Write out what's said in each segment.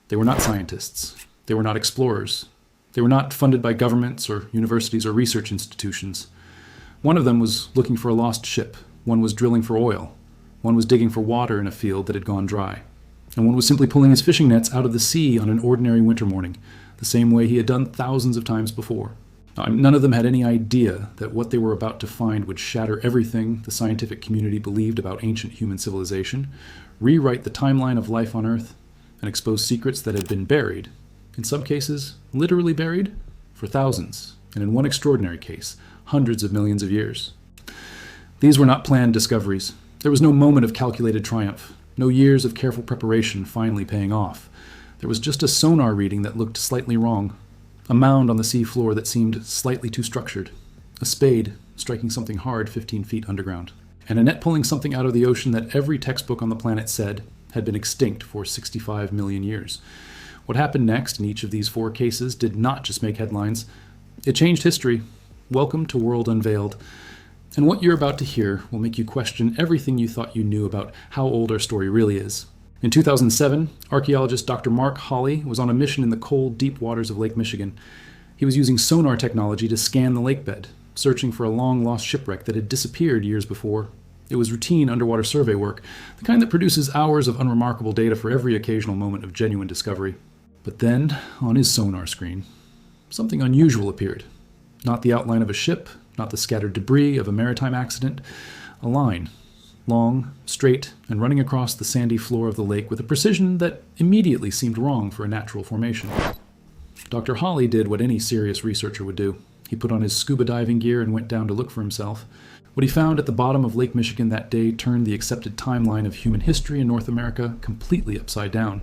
They were not scientists. They were not explorers. They were not funded by governments or universities or research institutions. One of them was looking for a lost ship. One was drilling for oil. One was digging for water in a field that had gone dry. And one was simply pulling his fishing nets out of the sea on an ordinary winter morning, the same way he had done thousands of times before. Now, none of them had any idea that what they were about to find would shatter everything the scientific community believed about ancient human civilization, rewrite the timeline of life on Earth, and expose secrets that had been buried, in some cases literally buried, for thousands, and in one extraordinary case, hundreds of millions of years. These were not planned discoveries. There was no moment of calculated triumph, no years of careful preparation finally paying off. There was just a sonar reading that looked slightly wrong, a mound on the sea floor that seemed slightly too structured, a spade striking something hard 15 feet underground, and a net pulling something out of the ocean that every textbook on the planet said had been extinct for 65 million years. What happened next in each of these 4 cases did not just make headlines. It changed history. Welcome to World Unveiled. And what you're about to hear will make you question everything you thought you knew about how old our story really is. In 2007, archaeologist Dr. Mark Hawley was on a mission in the cold, deep waters of Lake Michigan. He was using sonar technology to scan the lakebed, searching for a long-lost shipwreck that had disappeared years before. It was routine underwater survey work, the kind that produces hours of unremarkable data for every occasional moment of genuine discovery. But then, on his sonar screen, something unusual appeared. Not the outline of a ship, not the scattered debris of a maritime accident. A line, long, straight, and running across the sandy floor of the lake with a precision that immediately seemed wrong for a natural formation. Dr. Hawley did what any serious researcher would do. He put on his scuba diving gear and went down to look for himself. What he found at the bottom of Lake Michigan that day turned the accepted timeline of human history in North America completely upside down.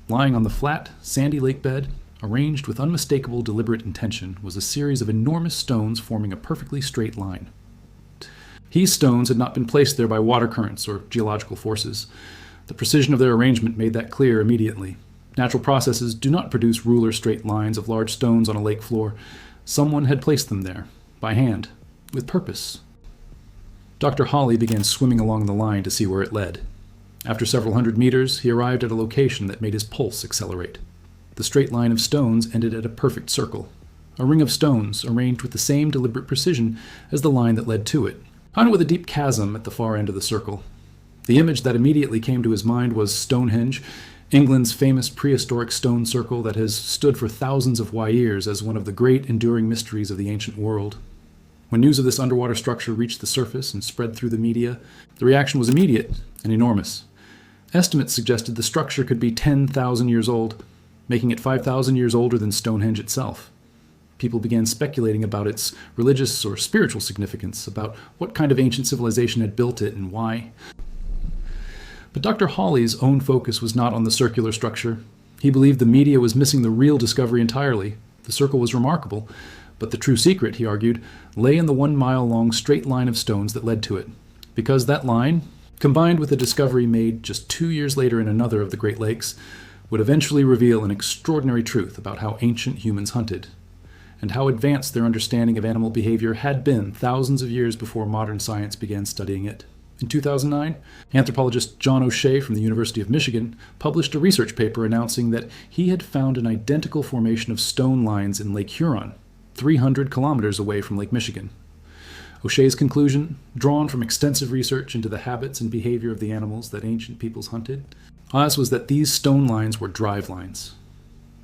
Lying on the flat, sandy lake bed, arranged with unmistakable deliberate intention, was a series of enormous stones forming a perfectly straight line. These stones had not been placed there by water currents or geological forces. The precision of their arrangement made that clear immediately. Natural processes do not produce ruler straight lines of large stones on a lake floor. Someone had placed them there, by hand, with purpose. Dr. Hawley began swimming along the line to see where it led. After several hundred meters, he arrived at a location that made his pulse accelerate. The straight line of stones ended at a perfect circle, a ring of stones arranged with the same deliberate precision as the line that led to it, found with a deep chasm at the far end of the circle. The image that immediately came to his mind was Stonehenge, England's famous prehistoric stone circle that has stood for thousands of years as one of the great enduring mysteries of the ancient world. When news of this underwater structure reached the surface and spread through the media, the reaction was immediate and enormous. Estimates suggested the structure could be 10,000 years old, making it 5,000 years older than Stonehenge itself. People began speculating about its religious or spiritual significance, about what kind of ancient civilization had built it and why. But Dr. Hawley's own focus was not on the circular structure. He believed the media was missing the real discovery entirely. The circle was remarkable, but the true secret, he argued, lay in the 1-mile-long straight line of stones that led to it. Because that line, combined with a discovery made just 2 years later in another of the Great Lakes, would eventually reveal an extraordinary truth about how ancient humans hunted, and how advanced their understanding of animal behavior had been thousands of years before modern science began studying it. In 2009, anthropologist John O'Shea from the University of Michigan published a research paper announcing that he had found an identical formation of stone lines in Lake Huron, 300 kilometers away from Lake Michigan. O'Shea's conclusion, drawn from extensive research into the habits and behavior of the animals that ancient peoples hunted, was that these stone lines were drive lines.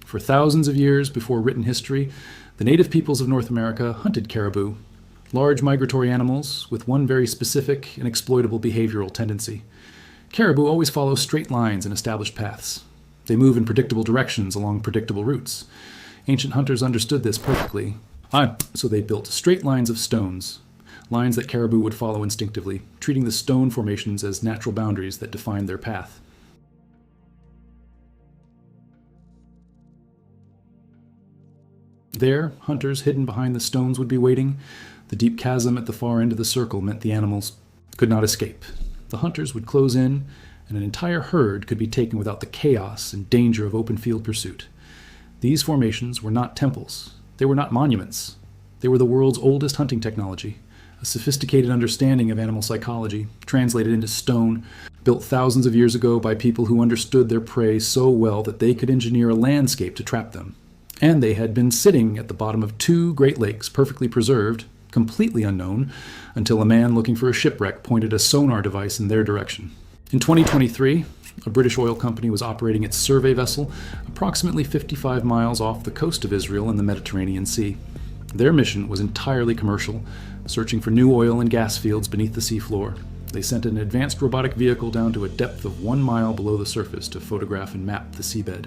For thousands of years before written history, the native peoples of North America hunted caribou, large migratory animals with one very specific and exploitable behavioral tendency. Caribou always follow straight lines and established paths. They move in predictable directions along predictable routes. Ancient hunters understood this perfectly, so they built straight lines of stones, lines that caribou would follow instinctively, treating the stone formations as natural boundaries that defined their path. There, hunters hidden behind the stones would be waiting. The deep chasm at the far end of the circle meant the animals could not escape. The hunters would close in, and an entire herd could be taken without the chaos and danger of open field pursuit. These formations were not temples. They were not monuments. They were the world's oldest hunting technology, a sophisticated understanding of animal psychology, translated into stone, built thousands of years ago by people who understood their prey so well that they could engineer a landscape to trap them. And they had been sitting at the bottom of 2 Great Lakes, perfectly preserved, completely unknown, until a man looking for a shipwreck pointed a sonar device in their direction. In 2023, a British oil company was operating its survey vessel approximately 55 miles off the coast of Israel in the Mediterranean Sea. Their mission was entirely commercial, searching for new oil and gas fields beneath the seafloor. They sent an advanced robotic vehicle down to a depth of 1 mile below the surface to photograph and map the seabed.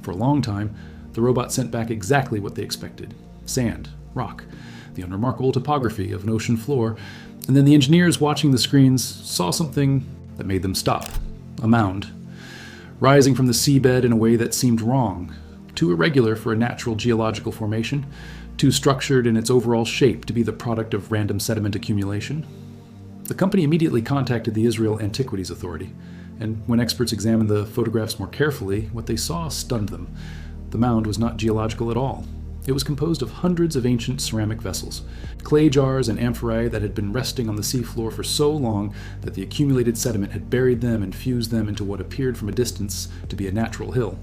For a long time, the robot sent back exactly what they expected: sand, rock, the unremarkable topography of an ocean floor, and then the engineers watching the screens saw something that made them stop: a mound, rising from the seabed in a way that seemed wrong, too irregular for a natural geological formation, too structured in its overall shape to be the product of random sediment accumulation. The company immediately contacted the Israel Antiquities Authority, and when experts examined the photographs more carefully, what they saw stunned them. The mound was not geological at all. It was composed of hundreds of ancient ceramic vessels, clay jars and amphorae that had been resting on the seafloor for so long that the accumulated sediment had buried them and fused them into what appeared from a distance to be a natural hill.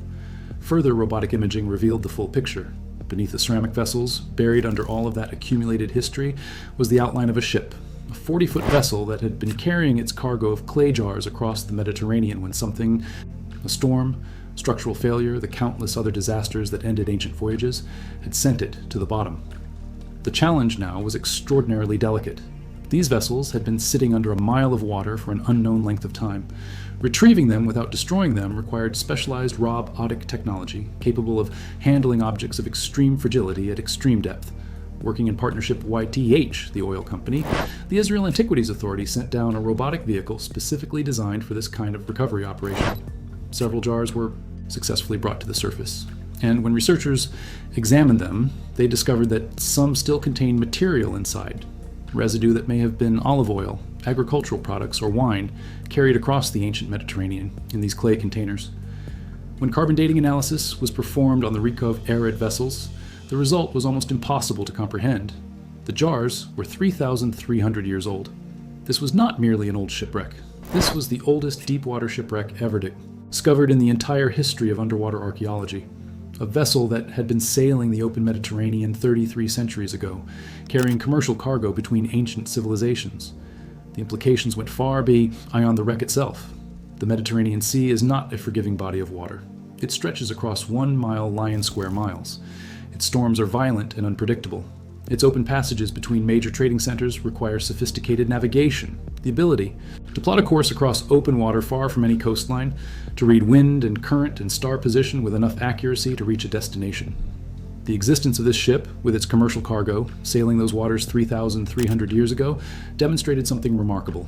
Further robotic imaging revealed the full picture. Beneath the ceramic vessels, buried under all of that accumulated history, was the outline of a ship, a 40-foot vessel that had been carrying its cargo of clay jars across the Mediterranean when something, a storm, structural failure, the countless other disasters that ended ancient voyages, had sent it to the bottom. The challenge now was extraordinarily delicate. These vessels had been sitting under a mile of water for an unknown length of time. Retrieving them without destroying them required specialized robotic technology capable of handling objects of extreme fragility at extreme depth. Working in partnership with YTH, the oil company, the Israel Antiquities Authority sent down a robotic vehicle specifically designed for this kind of recovery operation. Several jars were successfully brought to the surface, and when researchers examined them, they discovered that some still contained material inside, residue that may have been olive oil, agricultural products, or wine carried across the ancient Mediterranean in these clay containers. When carbon dating analysis was performed on the Rekov arid vessels, the result was almost impossible to comprehend. The jars were 3,300 years old. This was not merely an old shipwreck. This was the oldest deep-water shipwreck ever discovered in the entire history of underwater archaeology. A vessel that had been sailing the open Mediterranean 33 centuries ago, carrying commercial cargo between ancient civilizations. The implications went far beyond the wreck itself. The Mediterranean Sea is not a forgiving body of water. It stretches across 1 mile lion square miles. Its storms are violent and unpredictable. Its open passages between major trading centers require sophisticated navigation, the ability to plot a course across open water far from any coastline, to read wind and current and star position with enough accuracy to reach a destination. The existence of this ship, with its commercial cargo, sailing those waters 3,300 years ago, demonstrated something remarkable.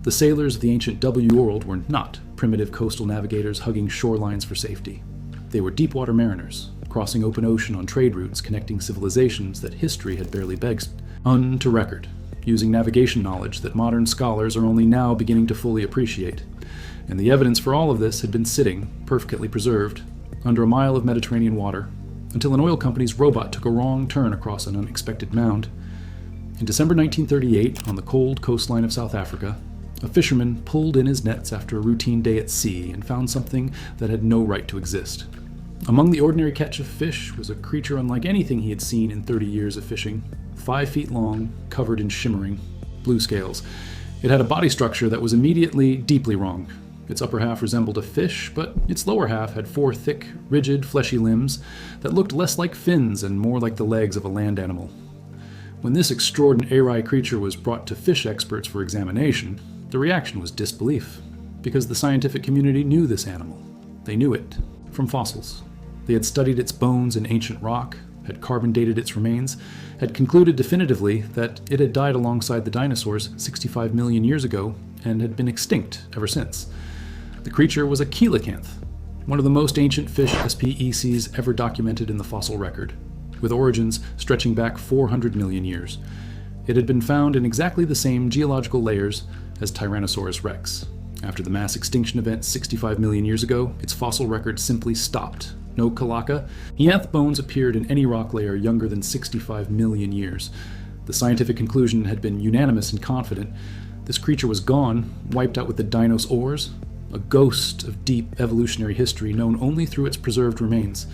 The sailors of the ancient W world were not primitive coastal navigators hugging shorelines for safety. They were deep-water mariners, crossing open ocean on trade routes connecting civilizations that history had barely begged to record, using navigation knowledge that modern scholars are only now beginning to fully appreciate. And the evidence for all of this had been sitting, perfectly preserved, under a mile of Mediterranean water, until an oil company's robot took a wrong turn across an unexpected mound. In December 1938, on the cold coastline of South Africa, a fisherman pulled in his nets after a routine day at sea and found something that had no right to exist. Among the ordinary catch of fish was a creature unlike anything he had seen in 30 years of fishing, 5 feet long, covered in shimmering blue scales. It had a body structure that was immediately deeply wrong. Its upper half resembled a fish, but its lower half had 4 thick, rigid, fleshy limbs that looked less like fins and more like the legs of a land animal. When this extraordinary creature was brought to fish experts for examination, the reaction was disbelief, because the scientific community knew this animal. They knew it from fossils. They had studied its bones in ancient rock, had carbon dated its remains, had concluded definitively that it had died alongside the dinosaurs 65 million years ago and had been extinct ever since. The creature was a Coelacanth, one of the most ancient fish species ever documented in the fossil record, with origins stretching back 400 million years. It had been found in exactly the same geological layers as Tyrannosaurus rex. After the mass extinction event 65 million years ago, its fossil record simply stopped. No Coelacanth bones appeared in any rock layer younger than 65 million years. The scientific conclusion had been unanimous and confident. This creature was gone, wiped out with the dinos' ores, a ghost of deep evolutionary history known only through its preserved remains.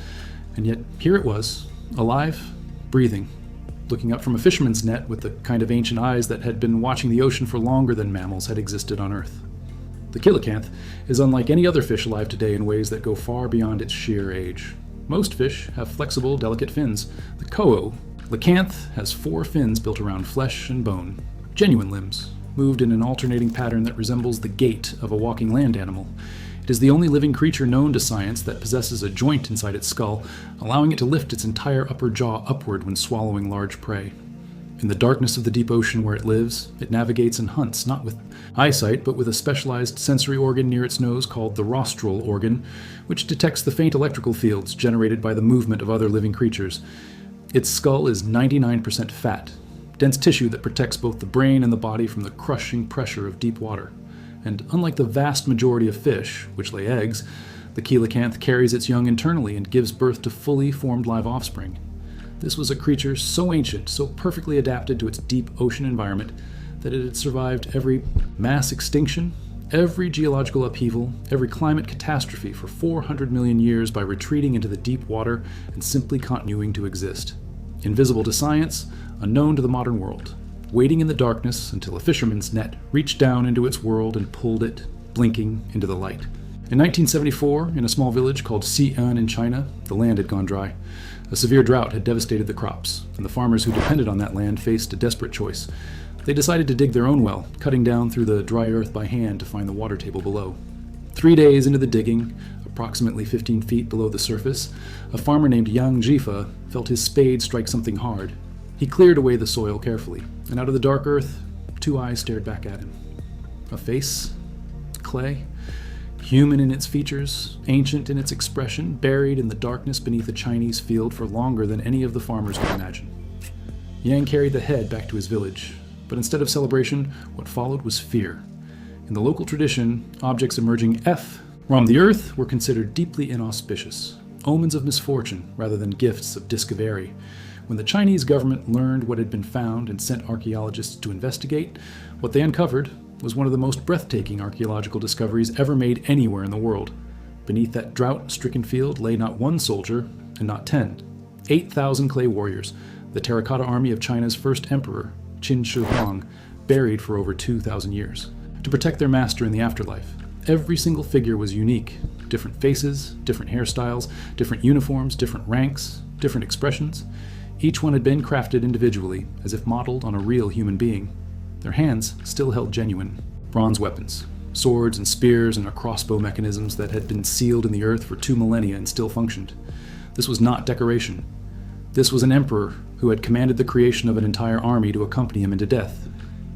And yet, here it was, alive, breathing, looking up from a fisherman's net with the kind of ancient eyes that had been watching the ocean for longer than mammals had existed on Earth. The coelacanth is unlike any other fish alive today in ways that go far beyond its sheer age. Most fish have flexible, delicate fins. The coelacanth has 4 fins built around flesh and bone, genuine limbs, moved in an alternating pattern that resembles the gait of a walking land animal. It is the only living creature known to science that possesses a joint inside its skull, allowing it to lift its entire upper jaw upward when swallowing large prey. In the darkness of the deep ocean where it lives, it navigates and hunts not with eyesight, but with a specialized sensory organ near its nose called the rostral organ, which detects the faint electrical fields generated by the movement of other living creatures. Its skull is 99% fat, dense tissue that protects both the brain and the body from the crushing pressure of deep water. And unlike the vast majority of fish, which lay eggs, the coelacanth carries its young internally and gives birth to fully formed live offspring. This was a creature so ancient, so perfectly adapted to its deep ocean environment, that it had survived every mass extinction, every geological upheaval, every climate catastrophe for 400 million years by retreating into the deep water and simply continuing to exist. Invisible to science, unknown to the modern world, waiting in the darkness until a fisherman's net reached down into its world and pulled it, blinking, into the light. In 1974, in a small village called Xi'an in China, the land had gone dry. A severe drought had devastated the crops, and the farmers who depended on that land faced a desperate choice. They decided to dig their own well, cutting down through the dry earth by hand to find the water table below. 3 days into the digging, approximately 15 feet below the surface, a farmer named Yang Jifa felt his spade strike something hard. He cleared away the soil carefully, and out of the dark earth, 2 eyes stared back at him. A face, clay, human in its features, ancient in its expression, buried in the darkness beneath a Chinese field for longer than any of the farmers could imagine. Yang carried the head back to his village, but instead of celebration, what followed was fear. In the local tradition, objects emerging from the earth were considered deeply inauspicious, omens of misfortune rather than gifts of discovery. When the Chinese government learned what had been found and sent archaeologists to investigate, what they uncovered was one of the most breathtaking archaeological discoveries ever made anywhere in the world. Beneath that drought-stricken field lay not 1 soldier, and not 10, 8,000 clay warriors, the Terracotta army of China's first emperor, Qin Shi Huang, buried for over 2,000 years, to protect their master in the afterlife. Every single figure was unique. Different faces, different hairstyles, different uniforms, different ranks, different expressions. Each one had been crafted individually, as if modeled on a real human being. Their hands still held genuine bronze weapons, swords and spears and crossbow mechanisms that had been sealed in the earth for 2 millennia and still functioned. This was not decoration. This was an emperor who had commanded the creation of an entire army to accompany him into death.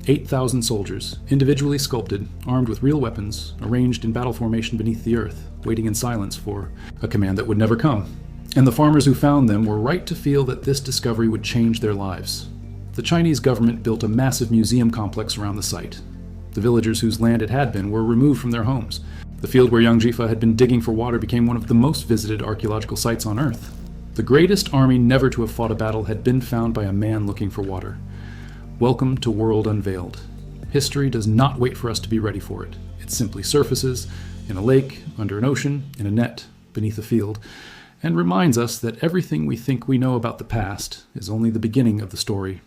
8,000 soldiers, individually sculpted, armed with real weapons, arranged in battle formation beneath the earth, waiting in silence for a command that would never come. And the farmers who found them were right to feel that this discovery would change their lives. The Chinese government built a massive museum complex around the site. The villagers whose land it had been were removed from their homes. The field where Yang Jifa had been digging for water became one of the most visited archaeological sites on Earth. The greatest army never to have fought a battle had been found by a man looking for water. Welcome to World Unveiled. History does not wait for us to be ready for it. It simply surfaces, in a lake, under an ocean, in a net, beneath a field, and reminds us that everything we think we know about the past is only the beginning of the story.